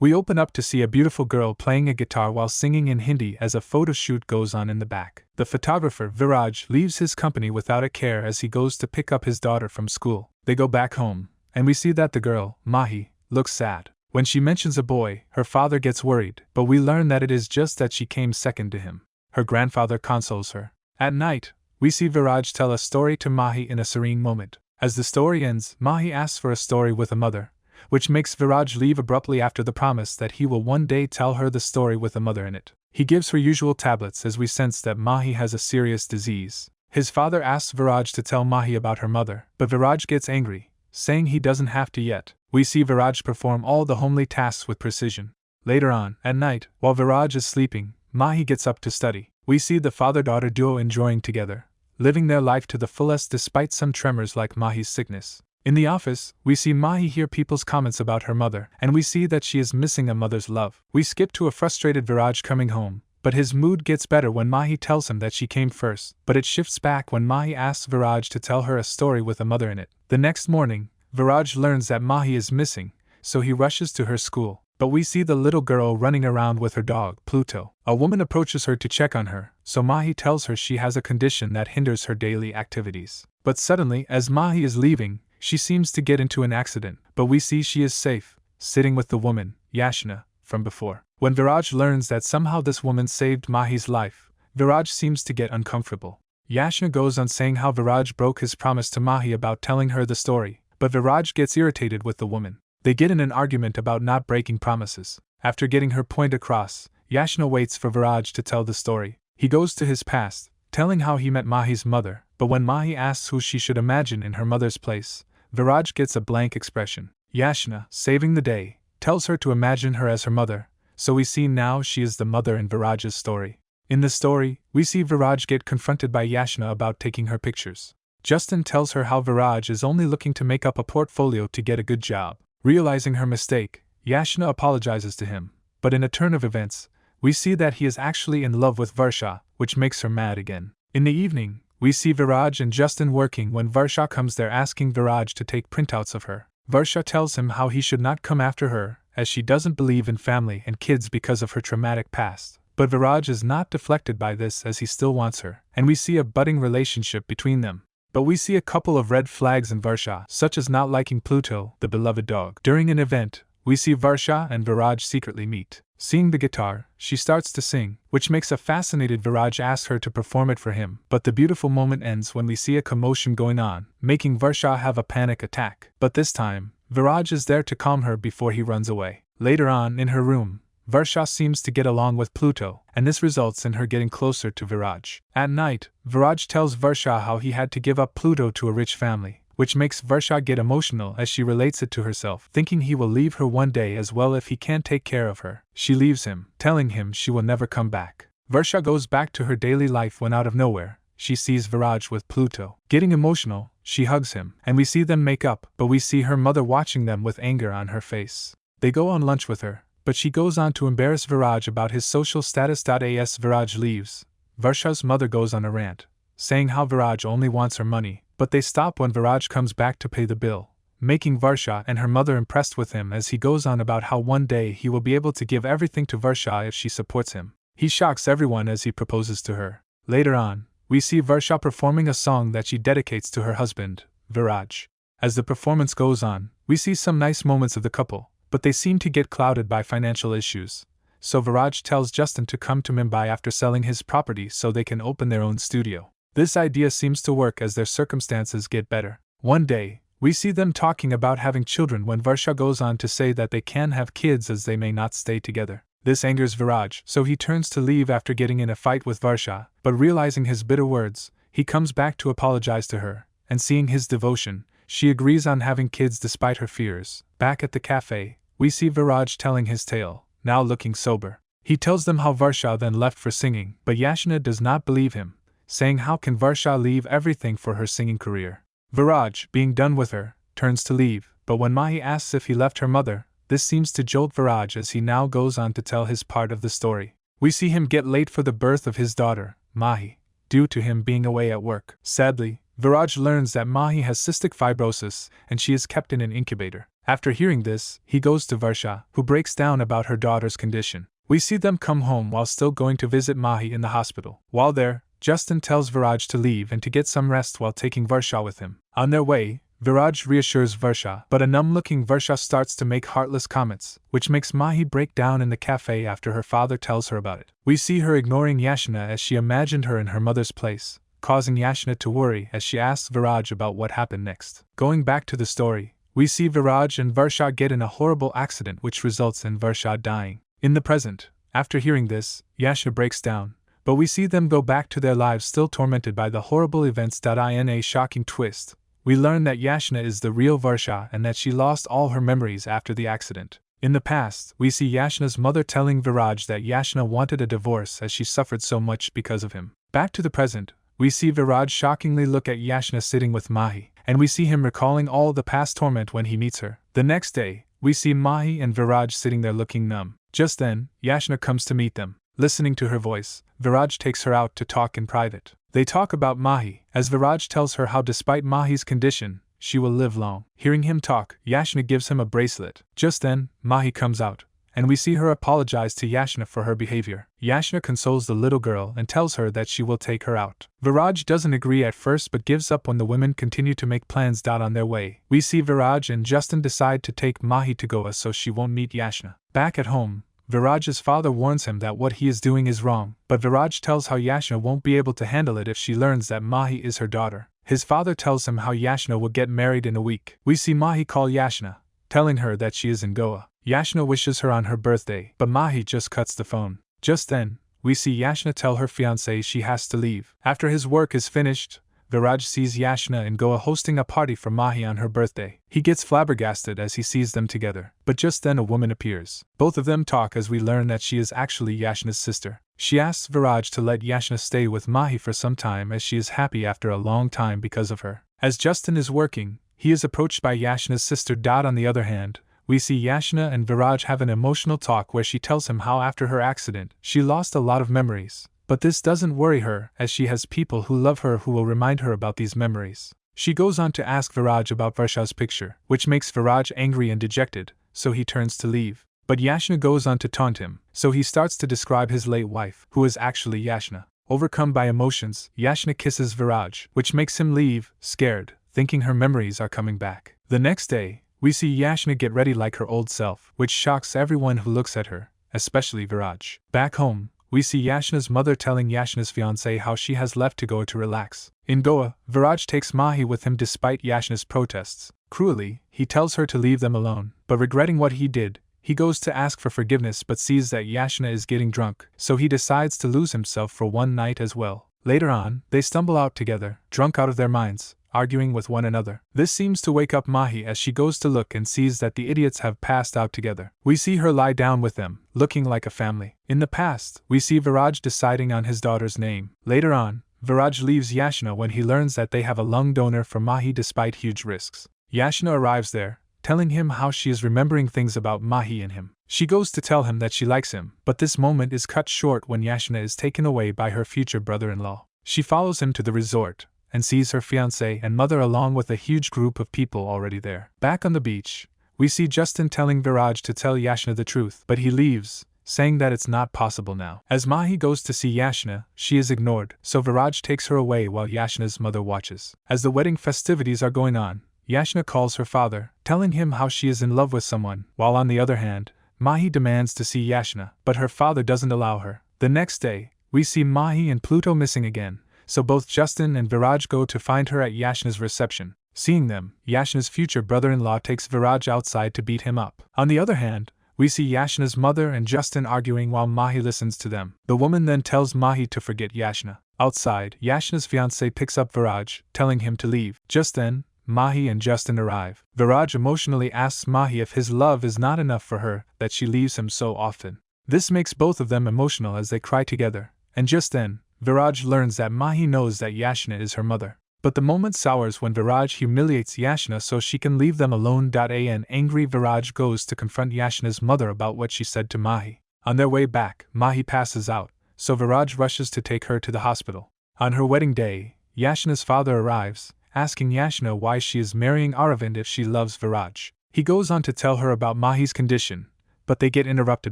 We open up to see a beautiful girl playing a guitar while singing in Hindi as a photo shoot goes on in the back. The photographer, Viraj, leaves his company without a care as he goes to pick up his daughter from school. They go back home, and we see that the girl, Mahi, looks sad. When she mentions a boy, her father gets worried, but we learn that it is just that she came second to him. Her grandfather consoles her. At night, we see Viraj tell a story to Mahi in a serene moment. As the story ends, Mahi asks for a story with a mother, which makes Viraj leave abruptly after the promise that he will one day tell her the story with a mother in it. He gives her usual tablets as we sense that Mahi has a serious disease. His father asks Viraj to tell Mahi about her mother, but Viraj gets angry, saying he doesn't have to yet. We see Viraj perform all the homely tasks with precision. Later on, at night, while Viraj is sleeping, Mahi gets up to study. We see the father-daughter duo enjoying together, living their life to the fullest despite some tremors like Mahi's sickness. In the office, we see Mahi hear people's comments about her mother, and we see that she is missing a mother's love. We skip to a frustrated Viraj coming home, but his mood gets better when Mahi tells him that she came first, but it shifts back when Mahi asks Viraj to tell her a story with a mother in it. The next morning, Viraj learns that Mahi is missing, so he rushes to her school, but we see the little girl running around with her dog, Pluto. A woman approaches her to check on her, so Mahi tells her she has a condition that hinders her daily activities. But suddenly, as Mahi is leaving, she seems to get into an accident, but we see she is safe, sitting with the woman, Yashna, from before. When Viraj learns that somehow this woman saved Mahi's life, Viraj seems to get uncomfortable. Yashna goes on saying how Viraj broke his promise to Mahi about telling her the story, but Viraj gets irritated with the woman. They get in an argument about not breaking promises. After getting her point across, Yashna waits for Viraj to tell the story. He goes to his past, telling how he met Mahi's mother, but when Mahi asks who she should imagine in her mother's place, Viraj gets a blank expression. Yashna, saving the day, tells her to imagine her as her mother, so we see now she is the mother in Viraj's story. In the story, we see Viraj get confronted by Yashna about taking her pictures. Justin tells her how Viraj is only looking to make up a portfolio to get a good job. Realizing her mistake, Yashna apologizes to him, but in a turn of events, we see that he is actually in love with Varsha, which makes her mad again. In the evening, we see Viraj and Justin working when Varsha comes there asking Viraj to take printouts of her. Varsha tells him how he should not come after her, as she doesn't believe in family and kids because of her traumatic past. But Viraj is not deflected by this as he still wants her, and we see a budding relationship between them. But we see a couple of red flags in Varsha, such as not liking Pluto, the beloved dog. During an event, we see Varsha and Viraj secretly meet. Seeing the guitar, she starts to sing, which makes a fascinated Viraj ask her to perform it for him. But the beautiful moment ends when we see a commotion going on, making Varsha have a panic attack. But this time, Viraj is there to calm her before he runs away. Later on, in her room, Varsha seems to get along with Pluto, and this results in her getting closer to Viraj. At night, Viraj tells Varsha how he had to give up Pluto to a rich family, which makes Varsha get emotional as she relates it to herself, thinking he will leave her one day as well if he can't take care of her. She leaves him, telling him she will never come back. Varsha goes back to her daily life when out of nowhere, she sees Viraj with Pluto. Getting emotional, she hugs him, and we see them make up, but we see her mother watching them with anger on her face. They go on lunch with her, but she goes on to embarrass Viraj about his social status. As Viraj leaves, Varsha's mother goes on a rant, saying how Viraj only wants her money, but they stop when Viraj comes back to pay the bill, making Varsha and her mother impressed with him as he goes on about how one day he will be able to give everything to Varsha if she supports him. He shocks everyone as he proposes to her. Later on, we see Varsha performing a song that she dedicates to her husband, Viraj. As the performance goes on, we see some nice moments of the couple, but they seem to get clouded by financial issues, so Viraj tells Justin to come to Mumbai after selling his property so they can open their own studio. This idea seems to work as their circumstances get better. One day, we see them talking about having children when Varsha goes on to say that they can have kids as they may not stay together. This angers Viraj, so he turns to leave after getting in a fight with Varsha, but realizing his bitter words, he comes back to apologize to her, and seeing his devotion, she agrees on having kids despite her fears. Back at the cafe, we see Viraj telling his tale, now looking sober. He tells them how Varsha then left for singing, but Yashna does not believe him, saying how can Varsha leave everything for her singing career. Viraj, being done with her, turns to leave, but when Mahi asks if he left her mother, this seems to jolt Viraj as he now goes on to tell his part of the story. We see him get late for the birth of his daughter, Mahi, due to him being away at work. Sadly, Viraj learns that Mahi has cystic fibrosis and she is kept in an incubator. After hearing this, he goes to Varsha, who breaks down about her daughter's condition. We see them come home while still going to visit Mahi in the hospital. While there, Justin tells Viraj to leave and to get some rest while taking Varsha with him. On their way, Viraj reassures Varsha, but a numb-looking Varsha starts to make heartless comments, which makes Mahi break down in the cafe after her father tells her about it. We see her ignoring Yashna as she imagined her in her mother's place, causing Yashna to worry as she asks Viraj about what happened next. Going back to the story, we see Viraj and Varsha get in a horrible accident which results in Varsha dying. In the present, after hearing this, Yashna breaks down, but we see them go back to their lives still tormented by the horrible events. In a shocking twist, we learn that Yashna is the real Varsha and that she lost all her memories after the accident. In the past, we see Yashna's mother telling Viraj that Yashna wanted a divorce as she suffered so much because of him. Back to the present, we see Viraj shockingly look at Yashna sitting with Mahi, and we see him recalling all the past torment when he meets her. The next day, we see Mahi and Viraj sitting there looking numb. Just then, Yashna comes to meet them. Listening to her voice, Viraj takes her out to talk in private. They talk about Mahi, as Viraj tells her how despite Mahi's condition, she will live long. Hearing him talk, Yashna gives him a bracelet. Just then, Mahi comes out, and we see her apologize to Yashna for her behavior. Yashna consoles the little girl and tells her that she will take her out. Viraj doesn't agree at first but gives up when the women continue to make plans. On their way, we see Viraj and Justin decide to take Mahi to Goa so she won't meet Yashna. Back at home, Viraj's father warns him that what he is doing is wrong, but Viraj tells how Yashna won't be able to handle it if she learns that Mahi is her daughter. His father tells him how Yashna will get married in a week. We see Mahi call Yashna, telling her that she is in Goa. Yashna wishes her on her birthday, but Mahi just cuts the phone. Just then, we see Yashna tell her fiancé she has to leave. After his work is finished, Viraj sees Yashna in Goa hosting a party for Mahi on her birthday. He gets flabbergasted as he sees them together, but just then a woman appears. Both of them talk as we learn that she is actually Yashna's sister. She asks Viraj to let Yashna stay with Mahi for some time as she is happy after a long time because of her. As Justin is working, he is approached by Yashna's sister. On the other hand, we see Yashna and Viraj have an emotional talk where she tells him how after her accident, she lost a lot of memories. But this doesn't worry her, as she has people who love her who will remind her about these memories. She goes on to ask Viraj about Varsha's picture, which makes Viraj angry and dejected, so he turns to leave. But Yashna goes on to taunt him, so he starts to describe his late wife, who is actually Yashna. Overcome by emotions, Yashna kisses Viraj, which makes him leave, scared, thinking her memories are coming back. The next day, we see Yashna get ready like her old self, which shocks everyone who looks at her, especially Viraj. Back home, we see Yashna's mother telling Yashna's fiancé how she has left to Goa to relax. In Goa, Viraj takes Mahi with him despite Yashna's protests. Cruelly, he tells her to leave them alone, but regretting what he did, he goes to ask for forgiveness but sees that Yashna is getting drunk, so he decides to lose himself for one night as well. Later on, they stumble out together, drunk out of their minds, arguing with one another. This seems to wake up Mahi as she goes to look and sees that the idiots have passed out together. We see her lie down with them, looking like a family. In the past, we see Viraj deciding on his daughter's name. Later on, Viraj leaves Yashna when he learns that they have a lung donor for Mahi despite huge risks. Yashna arrives there, telling him how she is remembering things about Mahi and him. She goes to tell him that she likes him, but this moment is cut short when Yashna is taken away by her future brother-in-law. She follows him to the resort, and sees her fiancé and mother along with a huge group of people already there. Back on the beach, we see Justin telling Viraj to tell Yashna the truth, but he leaves, saying that it's not possible now. As Mahi goes to see Yashna, she is ignored, so Viraj takes her away while Yashna's mother watches. As the wedding festivities are going on, Yashna calls her father, telling him how she is in love with someone, while on the other hand, Mahi demands to see Yashna, but her father doesn't allow her. The next day, we see Mahi and Pluto missing again, so both Justin and Viraj go to find her at Yashna's reception. Seeing them, Yashna's future brother-in-law takes Viraj outside to beat him up. On the other hand, we see Yashna's mother and Justin arguing while Mahi listens to them. The woman then tells Mahi to forget Yashna. Outside, Yashna's fiancé picks up Viraj, telling him to leave. Just then, Mahi and Justin arrive. Viraj emotionally asks Mahi if his love is not enough for her, that she leaves him so often. This makes both of them emotional as they cry together, and just then, Viraj learns that Mahi knows that Yashna is her mother. But the moment sours when Viraj humiliates Yashna so she can leave them alone. An angry Viraj goes to confront Yashna's mother about what she said to Mahi. On their way back, Mahi passes out, so Viraj rushes to take her to the hospital. On her wedding day, Yashna's father arrives, asking Yashna why she is marrying Aravind if she loves Viraj. He goes on to tell her about Mahi's condition, but they get interrupted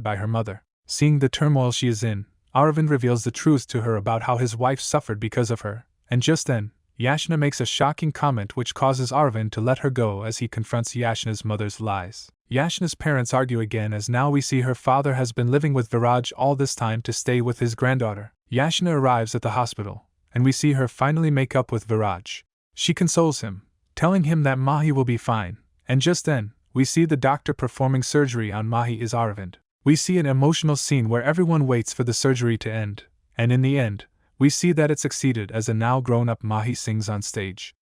by her mother. Seeing the turmoil she is in, Aravind reveals the truth to her about how his wife suffered because of her, and just then, Yashna makes a shocking comment which causes Aravind to let her go as he confronts Yashna's mother's lies. Yashna's parents argue again as now we see her father has been living with Viraj all this time to stay with his granddaughter. Yashna arrives at the hospital, and we see her finally make up with Viraj. She consoles him, telling him that Mahi will be fine, and just then, we see the doctor performing surgery on Mahi is Aravind. We see an emotional scene where everyone waits for the surgery to end, and in the end, we see that it succeeded as a now grown-up Mahi sings on stage.